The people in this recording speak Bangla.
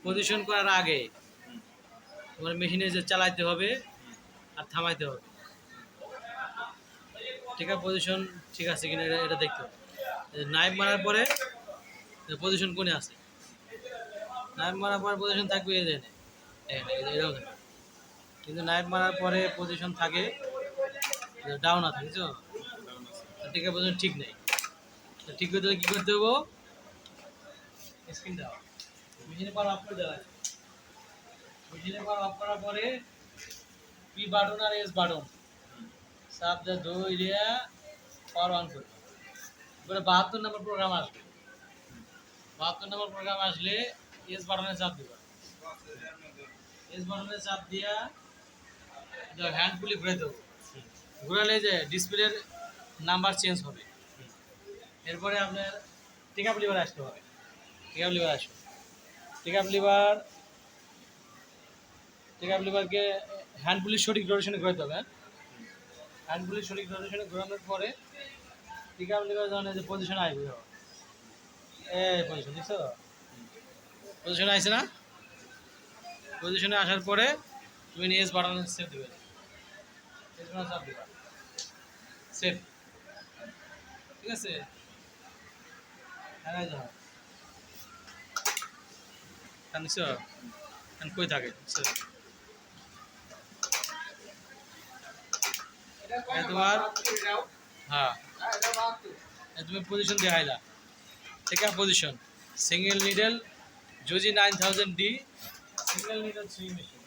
পজিশন করার আগে তোমার মেশিনে যে চালাইতে হবে আর থামাইতে হবে। ঠিক আছে, পজিশন ঠিক আছে কিনা এটা দেখতে হবে। নাইফ মারার পরে পজিশন কোনে আছে, নাইফ মারার পরে পজিশন থাকবে এই যে এটাও থাকে, কিন্তু নাইফ মারার পরে পজিশন থাকে ডাউন আছে, বুঝছো? ঠিক আছে, পজিশন ঠিক নেই। ঠিক করতে হলে কী করতে হবো, স্ক্রিন দাও, মেশিনে পাওয়ার অফ করে দেওয়া, মেশিনে পাওয়ার অফ করার পরে পি বাটন আর এস বাটন চাপ দিয়ে ধরে পাওয়ার অন করবে। এবারে 72 নম্বর প্রোগ্রাম আসবে, 72 নম্বর প্রোগ্রাম আসলে এস বাটনে চাপ দিবা, এস বাটনে চাপ দিয়া হ্যান্ড পুলি ঘুরে দেবো, ঘুরালে যে ডিসপ্লের নাম্বার চেঞ্জ হবে। এরপরে আপনার টেক আপ লিভার আসতে হবে, টেক আপ লিভার আসবে, টেক আপ লিভারকে হ্যান্ড পুলির সঠিক রোটেশনে ঘুরাতে হবে। হ্যান্ড পুলির সঠিক রোটেশনে ঘোরানোর পরে টেক আপ লিভার যখন যে পজিশনে আসবে, এই পজিশন দেখছো, পজিশনে আসছে না? পজিশনে আসার পরে তুমি এস বাটনে সেট দেবে, এস বাটনে চাপ দেবা, সেট। ঠিক আছে, হ্যাঁ যাও কানছো কান কই থাকে তোমার, হ্যাঁ তুমি পজিশন দেখাইলা, ঠিক আছে? Position single needle Juki 9000D single needle সুই মেশিন।